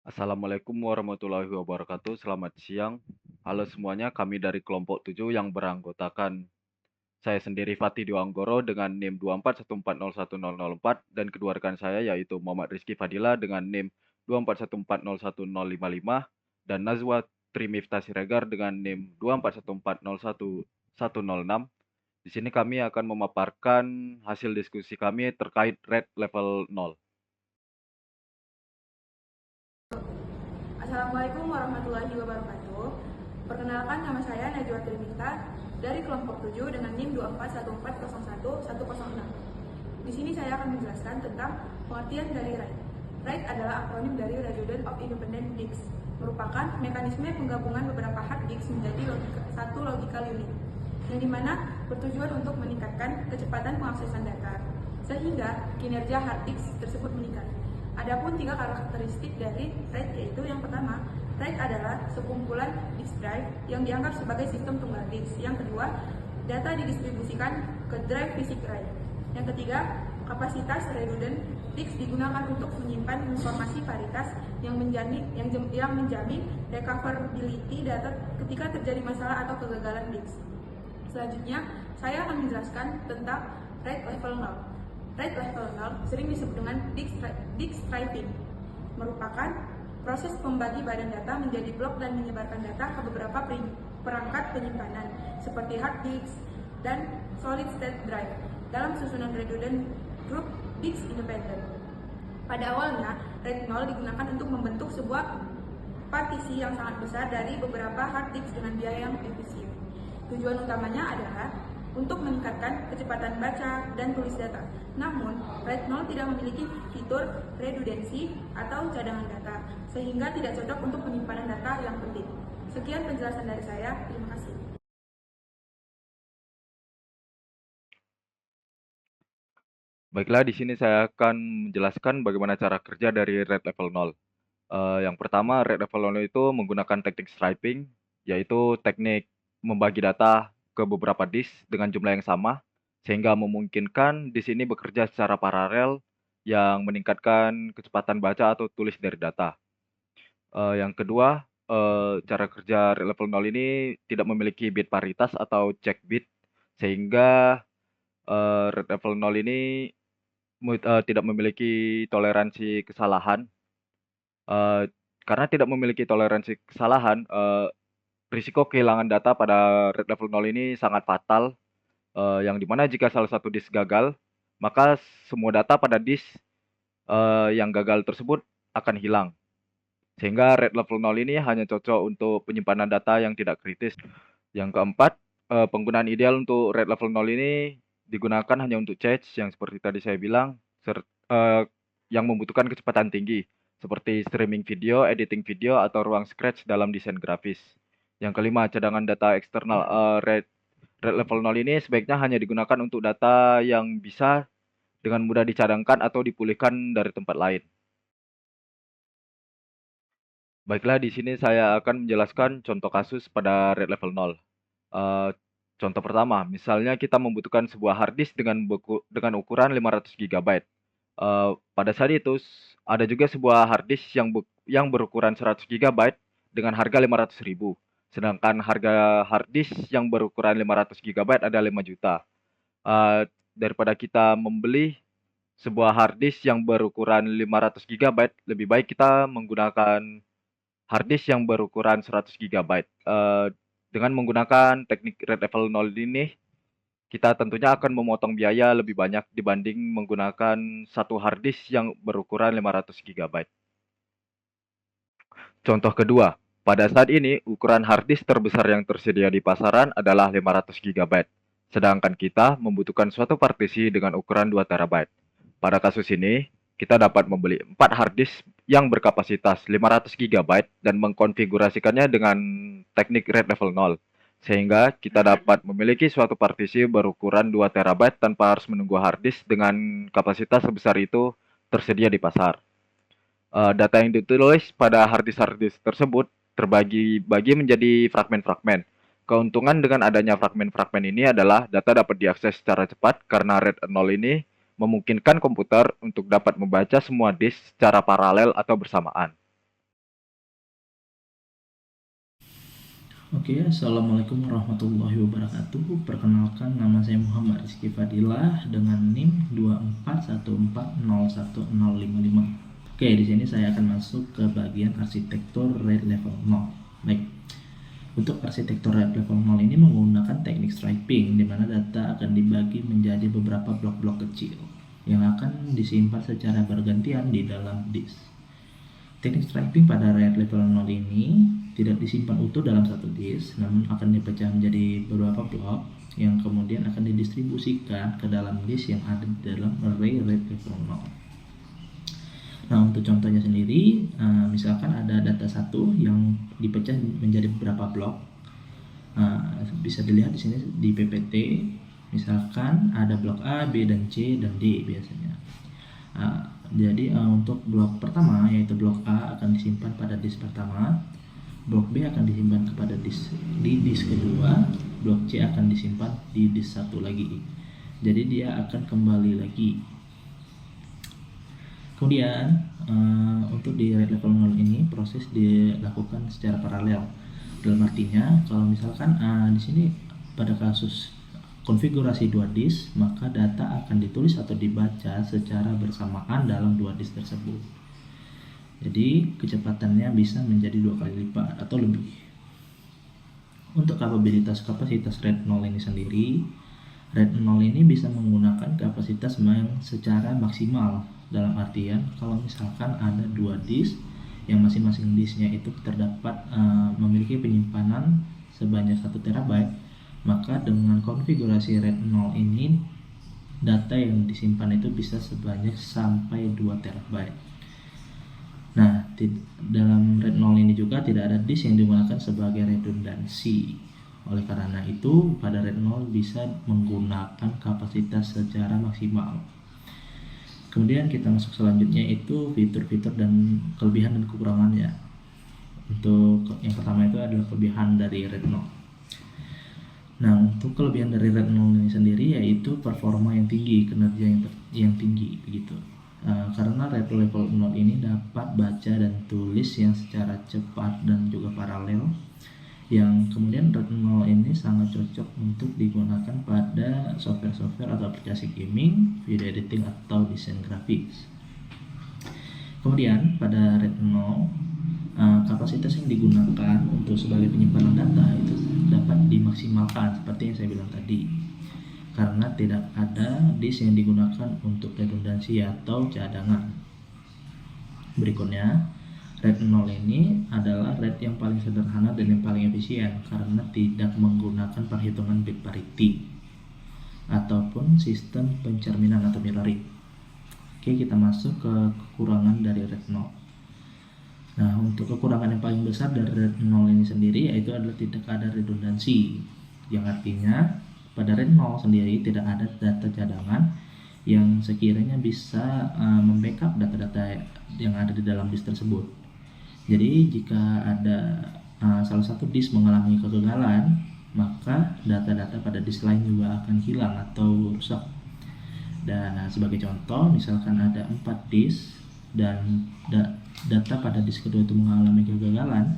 Assalamualaikum warahmatullahi wabarakatuh. Selamat siang. Halo semuanya, kami dari kelompok 7 yang beranggotakan saya sendiri Fatih Dewanggoro dengan NIM 241401004 dan kedua rekan saya yaitu Muhammad Rizky Fadila dengan NIM 241401055 dan Nazwa Trimifta Siregar dengan NIM 241401106. Di sini kami akan memaparkan hasil diskusi kami terkait red level 0. Assalamualaikum warahmatullahi wabarakatuh. Perkenalkan, nama saya Najwa Trimita dari kelompok 7 dengan NIM 241401106. Di sini saya akan menjelaskan tentang pengertian dari RIDE. RIDE adalah akronim dari Redundant of Independent Disks, merupakan mekanisme penggabungan beberapa hard disk menjadi satu logical unit, yang dimana bertujuan untuk meningkatkan kecepatan pengaksesan data, sehingga kinerja hard disk tersebut meningkat. Adapun tiga karakteristik dari RAID yaitu yang pertama, RAID adalah sekumpulan disk drive yang dianggap sebagai sistem tunggal disk. Yang kedua, data didistribusikan ke drive fisik RAID. Yang ketiga, kapasitas redundant disk digunakan untuk menyimpan informasi paritas yang menjamin recoverability data ketika terjadi masalah atau kegagalan disk. Selanjutnya, saya akan menjelaskan tentang RAID level 0. RAID level 0 sering disebut dengan disk striping, merupakan proses pembagi badan data menjadi blok dan menyebarkan data ke beberapa perangkat penyimpanan seperti hard disk dan solid state drive dalam susunan redundant group disk independent. Pada awalnya, RAID 0 digunakan untuk membentuk sebuah partisi yang sangat besar dari beberapa hard disk dengan biaya yang efisien. Tujuan utamanya adalah untuk meningkatkan kecepatan baca dan tulis data. Namun, RAID 0 tidak memiliki fitur redundancy atau cadangan data, sehingga tidak cocok untuk penyimpanan data yang penting. Sekian penjelasan dari saya, terima kasih. Baiklah, di sini saya akan menjelaskan bagaimana cara kerja dari red level 0. Yang pertama, red level 0 itu menggunakan teknik striping, yaitu teknik membagi data ke beberapa disk dengan jumlah yang sama, sehingga memungkinkan disk ini bekerja secara paralel yang meningkatkan kecepatan baca atau tulis dari data. Yang kedua, cara kerja red level 0 ini tidak memiliki bit paritas atau check bit, sehingga red level 0 ini tidak memiliki toleransi kesalahan. Karena tidak memiliki toleransi kesalahan, risiko kehilangan data pada red level 0 ini sangat fatal, yang dimana jika salah satu disk gagal, maka semua data pada disk yang gagal tersebut akan hilang. Sehingga red level 0 ini hanya cocok untuk penyimpanan data yang tidak kritis. Yang keempat, penggunaan ideal untuk red level 0 ini digunakan hanya untuk cache yang seperti tadi saya bilang, yang membutuhkan kecepatan tinggi, seperti streaming video, editing video, atau ruang scratch dalam desain grafis. Yang kelima, cadangan data eksternal. Red level 0 ini sebaiknya hanya digunakan untuk data yang bisa dengan mudah dicadangkan atau dipulihkan dari tempat lain. Baiklah, di sini saya akan menjelaskan contoh kasus pada red level 0. Eh, Contoh pertama, misalnya kita membutuhkan sebuah hard disk dengan ukuran 500 GB. Pada saat itu ada juga sebuah hard disk yang berukuran 100 GB dengan harga 500.000. Sedangkan harga hard disk yang berukuran 500 GB ada 5 juta. Daripada kita membeli sebuah hard disk yang berukuran 500 GB, lebih baik kita menggunakan hard disk yang berukuran 100 GB. Dengan menggunakan teknik red level 0 ini, kita tentunya akan memotong biaya lebih banyak dibanding menggunakan satu hard disk yang berukuran 500 GB. Contoh kedua, pada saat ini ukuran hard disk terbesar yang tersedia di pasaran adalah 500 GB. Sedangkan kita membutuhkan suatu partisi dengan ukuran 2 TB. Pada kasus ini, kita dapat membeli 4 hard disk yang berkapasitas 500 GB dan mengkonfigurasikannya dengan teknik red level 0. Sehingga kita dapat memiliki suatu partisi berukuran 2 TB tanpa harus menunggu hard disk dengan kapasitas sebesar itu tersedia di pasar. Data yang ditulis pada hard disk tersebut terbagi-bagi menjadi fragmen-fragmen. Keuntungan dengan adanya fragmen-fragmen ini adalah data dapat diakses secara cepat karena RAID 0 ini memungkinkan komputer untuk dapat membaca semua disk secara paralel atau bersamaan. Oke, Assalamualaikum warahmatullahi wabarakatuh. Perkenalkan, nama saya Muhammad Rizky Fadilah dengan NIM 2414011055. Oke, di sini saya akan masuk ke bagian arsitektur RAID level 0. Baik. Untuk arsitektur RAID level 0 ini menggunakan teknik striping, di mana data akan dibagi menjadi beberapa blok-blok kecil yang akan disimpan secara bergantian di dalam disk. Teknik striping pada RAID level 0 ini tidak disimpan utuh dalam satu disk, namun akan dipecah menjadi beberapa blok yang kemudian akan didistribusikan ke dalam disk yang ada di dalam array RAID level 0. Nah, untuk contohnya sendiri, misalkan ada data 1 yang dipecah menjadi beberapa blok. Bisa dilihat di sini di PPT, misalkan ada blok A, B, dan C, dan D biasanya. Jadi untuk blok pertama yaitu blok A akan disimpan pada disk pertama, blok B akan disimpan di disk kedua, blok C akan disimpan di disk satu lagi. Jadi dia akan kembali lagi. Kemudian untuk di RAID level 0 ini proses dilakukan secara paralel. Dalam artinya kalau misalkan di sini pada kasus konfigurasi dua disk, maka data akan ditulis atau dibaca secara bersamaan dalam dua disk tersebut. Jadi kecepatannya bisa menjadi 2 kali lipat atau lebih. Untuk kapasitas RAID 0 ini sendiri, RAID 0 ini bisa menggunakan kapasitas yang secara maksimal. Dalam artian kalau misalkan ada dua disk yang masing-masing disknya itu terdapat memiliki penyimpanan sebanyak 1 TB, maka dengan konfigurasi RAID 0 ini data yang disimpan itu bisa sebanyak sampai 2 TB. Nah, dalam RAID 0 ini juga tidak ada disk yang digunakan sebagai redundansi. Oleh karena itu, pada RAID 0 bisa menggunakan kapasitas secara maksimal. Kemudian kita masuk selanjutnya itu fitur-fitur dan kelebihan dan kekurangannya. Untuk yang pertama itu adalah kelebihan dari RAID 0. Nah, untuk kelebihan dari RAID 0 ini sendiri yaitu performa yang tinggi, kinerja yang tinggi begitu. Karena RAID level 0 ini dapat baca dan tulis yang secara cepat dan juga paralel, yang kemudian RAID 0 ini sangat cocok untuk digunakan pada software-software atau aplikasi gaming, video editing, atau desain grafis. Kemudian pada RAID 0 kapasitas yang digunakan untuk sebagai penyimpanan data itu dapat dimaksimalkan seperti yang saya bilang tadi, karena tidak ada disk yang digunakan untuk redundansi atau cadangan. Berikutnya, RAID 0 ini adalah RAID yang paling sederhana dan yang paling efisien karena tidak menggunakan perhitungan bit parity ataupun sistem pencerminan atau mirroring. Oke, kita masuk ke kekurangan dari RAID 0. Nah, untuk kekurangan yang paling besar dari RAID 0 ini sendiri yaitu adalah tidak ada redundansi, yang artinya pada RAID 0 sendiri tidak ada data cadangan yang sekiranya bisa membackup data-data yang ada di dalam disk tersebut. Jadi jika ada salah satu disk mengalami kegagalan, maka data-data pada disk lain juga akan hilang atau rusak. Dan sebagai contoh, misalkan ada 4 disk dan data pada disk kedua itu mengalami kegagalan,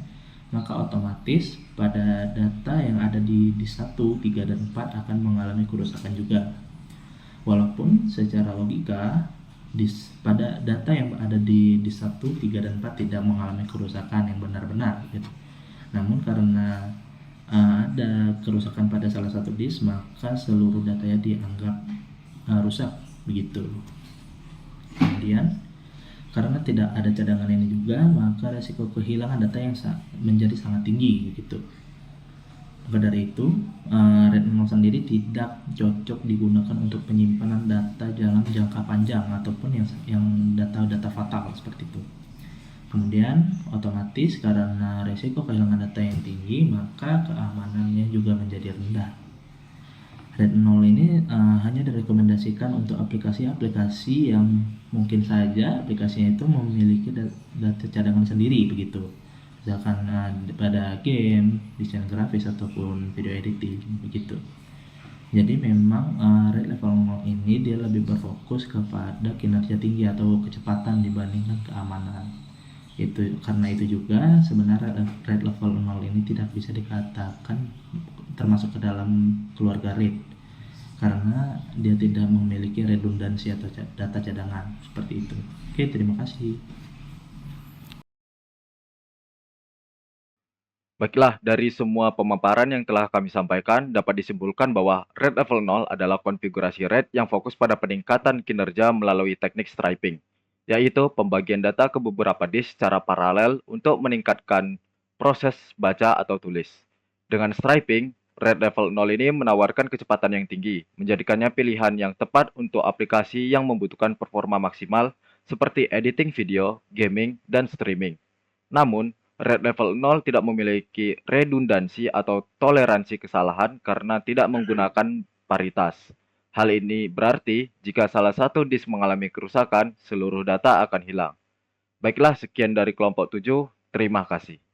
maka otomatis pada data yang ada di disk 1, 3, dan 4 akan mengalami kerusakan juga. Walaupun secara logika pada data yang ada di disk 1, 3, dan 4 tidak mengalami kerusakan yang benar-benar gitu. Namun karena ada kerusakan pada salah satu disk, maka seluruh datanya dianggap rusak begitu. Kemudian karena tidak ada cadangan ini juga, maka resiko kehilangan data yang menjadi sangat tinggi gitu. Maka dari itu, RAID 0 sendiri tidak cocok digunakan untuk penyimpanan data dalam jangka panjang ataupun yang data-data fatal seperti itu. Kemudian otomatis karena resiko kehilangan data yang tinggi, maka keamanannya juga menjadi rendah. RAID 0 ini hanya direkomendasikan untuk aplikasi-aplikasi yang mungkin saja aplikasinya itu memiliki data cadangan sendiri begitu. Misalkan pada game, desain grafis, ataupun video editing begitu. Jadi memang RAID level 0 ini dia lebih berfokus kepada kinerja tinggi atau kecepatan dibandingkan keamanan. Karena itu juga sebenarnya RAID level 0 ini tidak bisa dikatakan termasuk ke dalam keluarga RAID karena dia tidak memiliki redundansi atau data cadangan seperti itu. Oke, terima kasih. Baiklah, dari semua pemaparan yang telah kami sampaikan, dapat disimpulkan bahwa RAID level 0 adalah konfigurasi RAID yang fokus pada peningkatan kinerja melalui teknik striping, yaitu pembagian data ke beberapa disk secara paralel untuk meningkatkan proses baca atau tulis. Dengan striping, RAID level 0 ini menawarkan kecepatan yang tinggi, menjadikannya pilihan yang tepat untuk aplikasi yang membutuhkan performa maksimal seperti editing video, gaming, dan streaming. Namun, RAID level 0 tidak memiliki redundansi atau toleransi kesalahan karena tidak menggunakan paritas. Hal ini berarti jika salah satu disk mengalami kerusakan, seluruh data akan hilang. Baiklah, sekian dari kelompok 7. Terima kasih.